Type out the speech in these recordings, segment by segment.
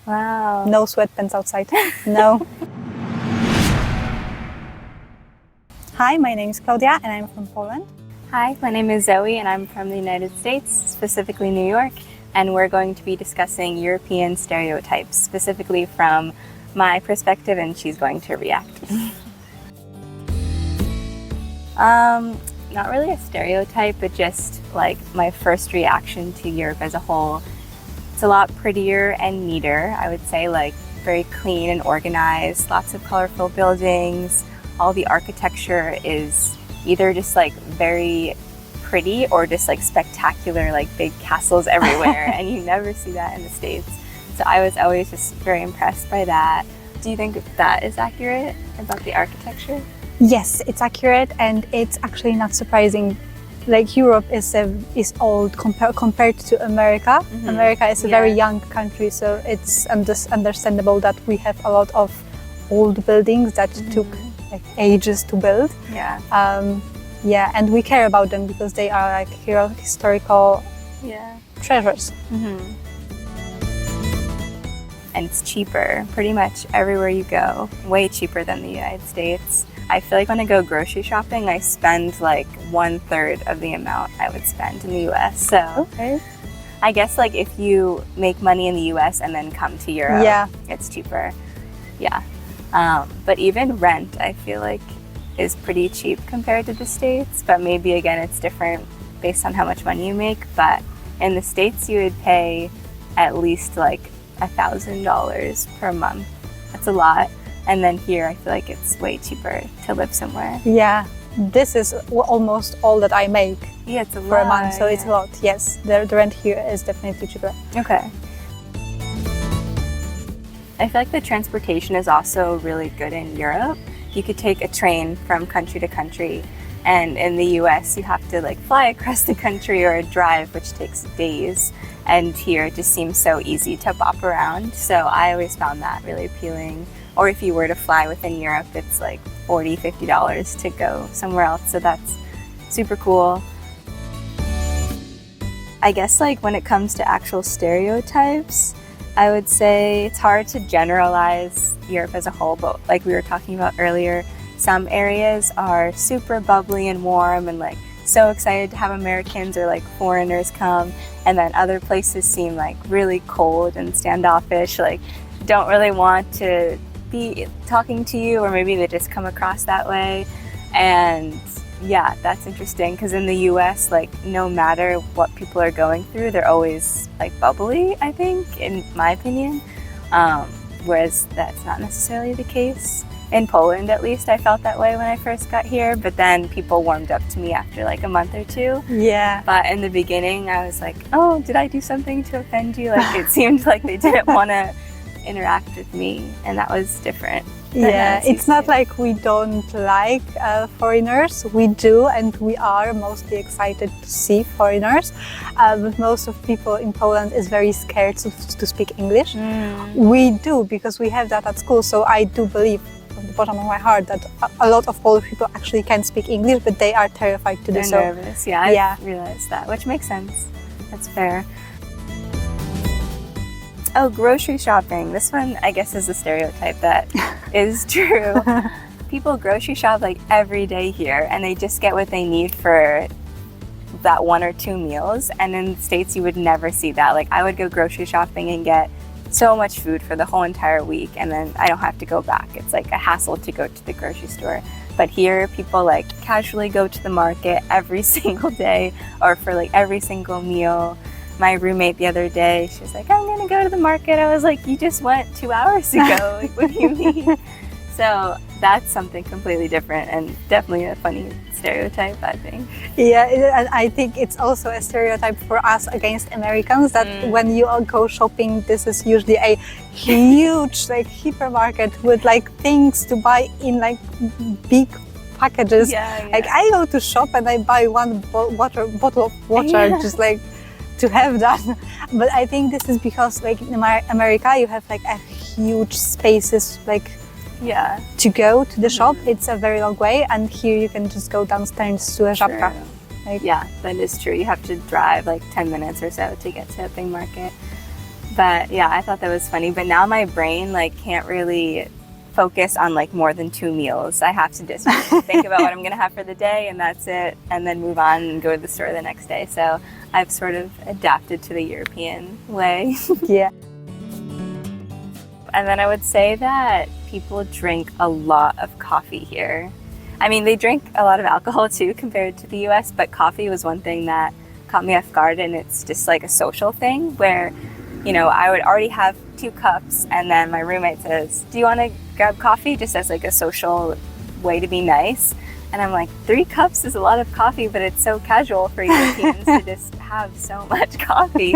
Wow. No sweatpants outside. No. Hi, my name is Claudia and I'm from Poland. Hi, my name is Zoe and I'm from the United States, specifically New York, and we're going to be discussing European stereotypes, specifically from my perspective, and she's going to react. Not really a stereotype, but just like my first reaction to Europe as a whole. It's a lot prettier and neater, I would say, like very clean and organized, lots of colorful buildings. All the architecture is either just like very pretty or just like spectacular, like big castles everywhere, and you never see that in the States. So I was always just very impressed by that. Do you think that is accurate about the architecture? Yes, it's accurate, and it's actually not surprising. Like Europe is old compared to America. Mm-hmm. America is a very young country, so it's understandable that we have a lot of old buildings that took like ages to build. Yeah. Yeah, and we care about them because they are like historical treasures. Mm-hmm. And it's cheaper pretty much everywhere you go, way cheaper than the United States. I feel like when I go grocery shopping, I spend like 1/3 of the amount I would spend in the US. So I guess like if you make money in the US and then come to Europe, it's cheaper. Yeah. But even rent, I feel like, is pretty cheap compared to the States. But maybe again, it's different based on how much money you make. But in the States, you would pay at least like $1,000 per month. That's a lot. And then here, I feel like it's way cheaper to live somewhere. Yeah, this is almost all that I make it's a for lot, a month, so it's a lot. Yes, the rent here is definitely cheaper. Okay. I feel like the transportation is also really good in Europe. You could take a train from country to country, and in the US, you have to like fly across the country or drive, which takes days. And here, it just seems so easy to bop around. So I always found that really appealing. Or if you were to fly within Europe, it's like $40, $50 to go somewhere else. So that's super cool. I guess like when it comes to actual stereotypes, I would say it's hard to generalize Europe as a whole, but like we were talking about earlier, some areas are super bubbly and warm and like so excited to have Americans or like foreigners come, and then other places seem like really cold and standoffish, like don't really want to be talking to you, or maybe they just come across that way. And yeah, that's interesting because in the US, like no matter what people are going through, they're always like bubbly, I think, in my opinion, whereas that's not necessarily the case. In Poland, at least, I felt that way when I first got here, but then people warmed up to me after like a month or two. Yeah. But in the beginning, I was like, oh, did I do something to offend you? Like it seemed like they didn't want to interact with me, and that was different. Yeah, it's not like we don't like foreigners. We do, and we are mostly excited to see foreigners. But most of people in Poland is very scared to speak English. We do, because we have that at school. So I do believe from the bottom of my heart that a lot of Polish people actually can speak English, but they are terrified to do so. They're nervous. Yeah, I realized that, which makes sense. That's fair. Oh, grocery shopping. This one, I guess, is a stereotype that is true. People grocery shop like every day here, and they just get what they need for that 1 or 2 meals. And in the States, you would never see that. Like I would go grocery shopping and get so much food for the whole entire week, and then I don't have to go back. It's like a hassle to go to the grocery store. But here, people like casually go to the market every single day, or for like every single meal. My roommate the other day, she was like, I'm gonna go to the market. I was like, you just went 2 hours ago. Like, what do you mean? So that's something completely different, and definitely a funny stereotype, I think. Yeah, and I think it's also a stereotype for us against Americans that when you all go shopping, this is usually a huge like hypermarket with like things to buy in like big packages. Like I go to shop and I buy one bottle of water, just like to have that. But I think this is because like in America you have like a huge spaces like to go to the shop. It's a very long way, and here you can just go downstairs to a żabka. Like, yeah, that is true. You have to drive like 10 minutes or so to get to a big market. But yeah, I thought that was funny. But now my brain like can't really focus on like more than 2 meals. I have to just think about what I'm gonna have for the day, and that's it, and then move on and go to the store the next day. So I've sort of adapted to the European way. Yeah. And then I would say that people drink a lot of coffee here. I mean, they drink a lot of alcohol too compared to the US, but coffee was one thing that caught me off guard, and it's just like a social thing where, you know, I would already have 2 cups, and then my roommate says, do you want to grab coffee, just as like a social way to be nice? And I'm like, 3 cups is a lot of coffee, but it's so casual for Europeans to just have so much coffee.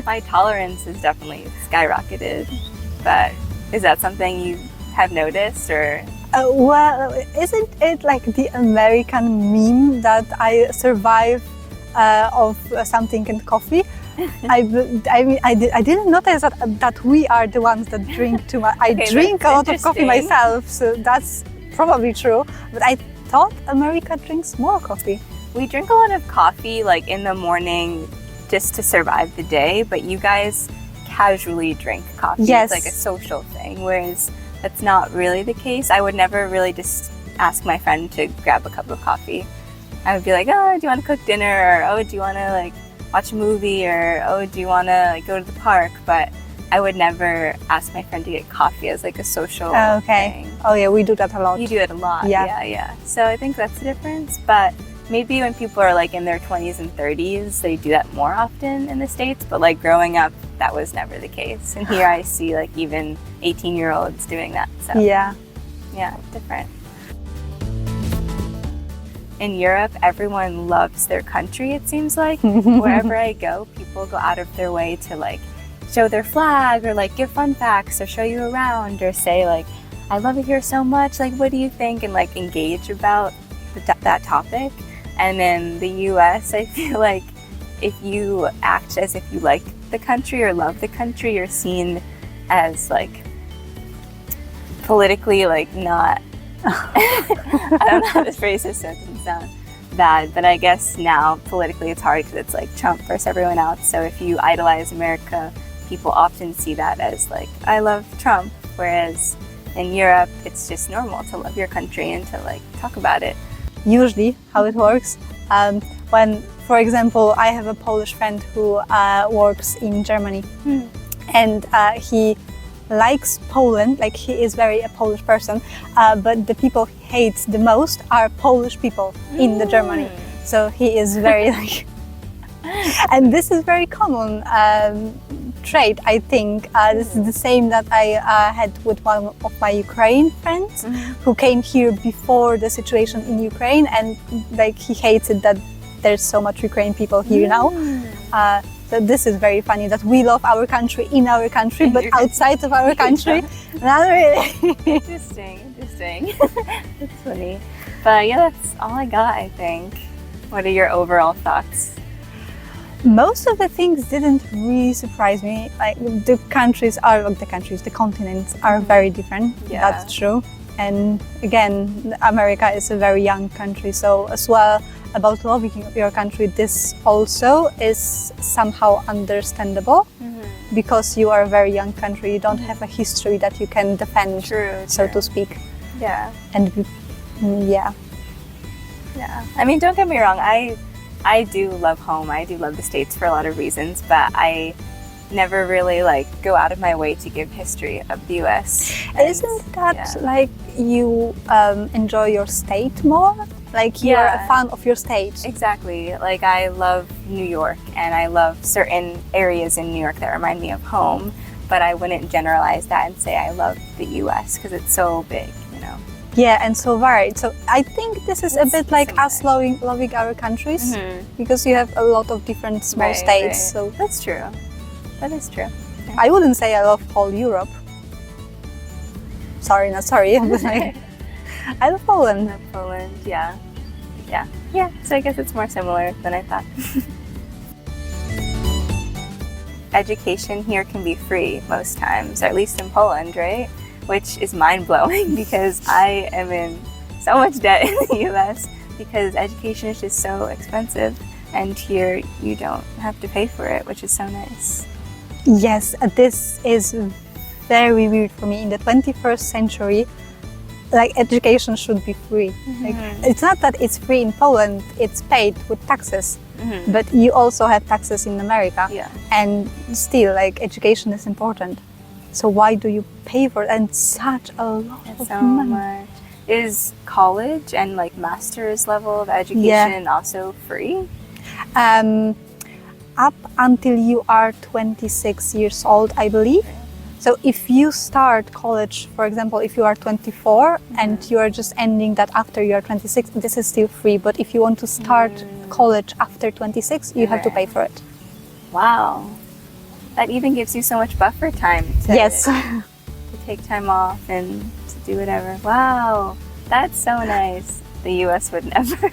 My tolerance has definitely skyrocketed. But is that something you have noticed, or? Well, isn't it like the American meme that I survive of something and coffee? I mean, I didn't notice that we are the ones that drink too much. I drink a lot of coffee myself, so that's probably true. But I thought America drinks more coffee. We drink a lot of coffee like in the morning just to survive the day, but you guys casually drink coffee. Yes. It's like a social thing, whereas that's not really the case. I would never really just ask my friend to grab a cup of coffee. I would be like, oh, do you want to cook dinner? Or, oh, do you want to like watch a movie? Or, oh, do you want to like go to the park? But I would never ask my friend to get coffee as like a social thing. Oh yeah, we do that a lot. You do it a lot. Yeah. So I think that's the difference. But maybe when people are like in their 20s and 30s, they do that more often in the States. But like growing up, that was never the case. And here I see like even 18-year-olds doing that. So yeah, different. In Europe, everyone loves their country, it seems like. Wherever I go, people go out of their way to like show their flag, or like give fun facts, or show you around, or say like, I love it here so much, like what do you think, and like engage about that topic. And in the US, I feel like if you act as if you like the country or love the country, you're seen as like politically like not I don't know how to phrase this so it doesn't sound bad, but I guess now politically it's hard because it's like Trump versus everyone else. So if you idolize America, people often see that as like, I love Trump, whereas in Europe it's just normal to love your country and to like talk about it. Usually how it works, when, for example, I have a Polish friend who works in Germany, and he likes Poland, like he is very a Polish person, but the people he hates the most are Polish people in the Germany. So he is very like, and this is very common trait, I think. This is the same that I had with one of my Ukrainian friends who came here before the situation in Ukraine, and like he hates it that there's so much Ukrainian people here now. So this is very funny that we love our country in our country, but outside of our country, not really. Interesting. That's funny. But yeah, that's all I got, I think. What are your overall thoughts? Most of the things didn't really surprise me. Like the continents are very different. Yeah. That's true. And again, America is a very young country, so as well about loving your country, this also is somehow understandable because you are a very young country. You don't have a history that you can defend, so to speak. Yeah. And yeah. I mean, don't get me wrong. I do love home. I do love the States for a lot of reasons, but I never really like go out of my way to give history of the US. Isn't that like you enjoy your state more? Like you're a fan of your state? Exactly. Like I love New York, and I love certain areas in New York that remind me of home, but I wouldn't generalize that and say I love the US because it's so big, you know. Yeah, and so varied. So I think this is a bit like us loving our countries because you have a lot of different small states. So that's true. That is true. I wouldn't say I love whole Europe. Sorry, not sorry. I love Poland. Yeah. So I guess it's more similar than I thought. Education here can be free most times, or at least in Poland, right? Which is mind-blowing because I am in so much debt in the US because education is just so expensive, and here you don't have to pay for it, which is so nice. Yes, this is very weird for me. In the 21st century, like education should be free. Like, it's not that it's free in Poland, it's paid with taxes. But you also have taxes in America. Yeah. And still, like, education is important. So why do you pay for it? And such a lot of So money. much. Is college and like master's level of education also free? Up until you are 26 years old, I believe. So if you start college, for example, if you are 24 and you are just ending that after you are 26, this is still free. But if you want to start college after 26, you have to pay for it. Wow. That even gives you so much buffer time to, Yes. to take time off and to do whatever. Wow. That's so nice. The US would never.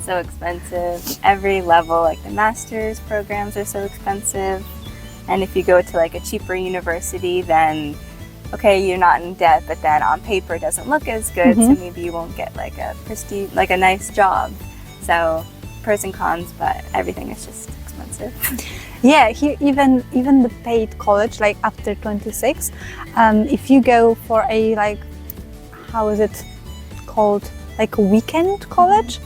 So expensive. Every level, like the master's programs are so expensive. And if you go to like a cheaper university, then okay, you're not in debt, but then on paper it doesn't look as good, so maybe you won't get like a prestige, like a nice job. So pros and cons, but everything is just expensive. Yeah, here even the paid college, like after 26, if you go for a like, how is it called, like a weekend college,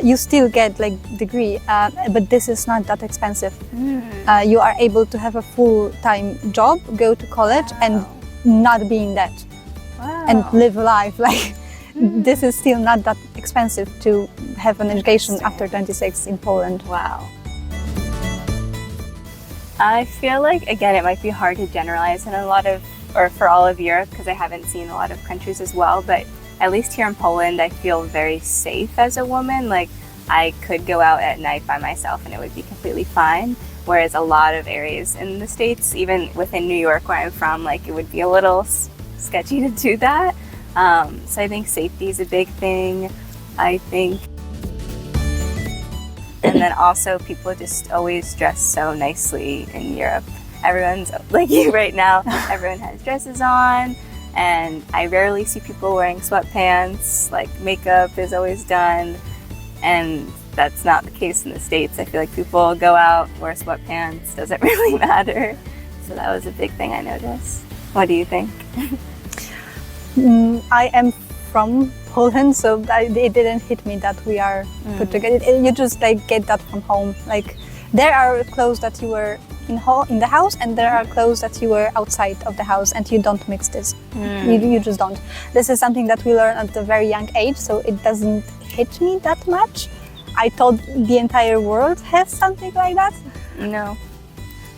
you still get like degree, but this is not that expensive. You are able to have a full-time job, go to college, and not be in debt, and live life. Like this is still not that expensive to have an education after 26 in Poland. Wow. I feel like, again, it might be hard to generalize in a lot of, or for all of Europe, because I haven't seen a lot of countries as well, but at least here in Poland, I feel very safe as a woman. Like, I could go out at night by myself and it would be completely fine. Whereas a lot of areas in the States, even within New York where I'm from, like, it would be a little sketchy to do that. So I think safety is a big thing. I think, and then also people just always dress so nicely in Europe. Everyone's like you right now, everyone has dresses on. And I rarely see people wearing sweatpants, like makeup is always done. And that's not the case in the States. I feel like people go out, wear sweatpants, doesn't really matter. So that was a big thing I noticed. What do you think? I am from Poland, so it didn't hit me that we are put together. You just like get that from home. Like there are clothes that you wear in the house, and there are clothes that you wear outside of the house, and you don't mix this. You just don't. This is something that we learn at a very young age, so it doesn't hit me that much. I thought the entire world has something like that. No.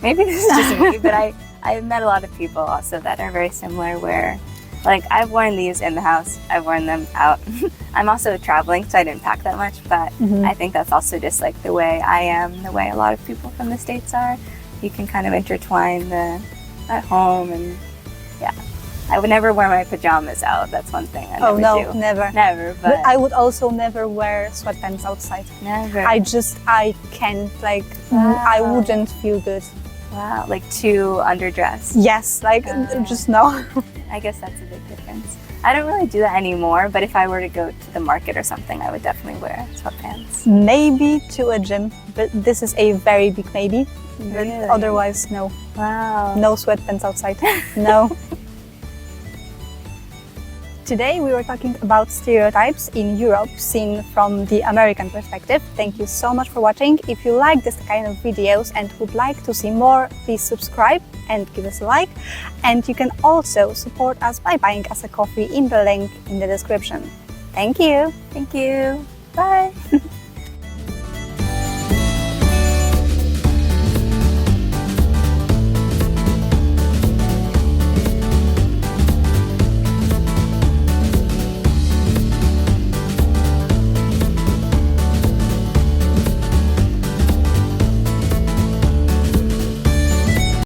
Maybe this is just me, but I've met a lot of people also that are very similar where, like, I've worn these in the house, I've worn them out. I'm also traveling, so I didn't pack that much, but I think that's also just like the way I am, the way a lot of people from the States are. You can kind of intertwine at home, and yeah. I would never wear my pajamas out. That's one thing I never do. Never. Never, but I would also never wear sweatpants outside. Never. I can't, like, I wouldn't feel good. Wow, like too underdressed. Yes, like, just no. I guess that's a big difference. I don't really do that anymore, but if I were to go to the market or something, I would definitely wear sweatpants. Maybe to a gym, but this is a very big maybe. But Really? otherwise, no. Wow. No sweatpants outside. No. Today we were talking about stereotypes in Europe seen from the American perspective. Thank you so much for watching. If you like this kind of videos and would like to see more, please subscribe and give us a like. And you can also support us by buying us a coffee in the link in the description. Thank you. Thank you. Bye.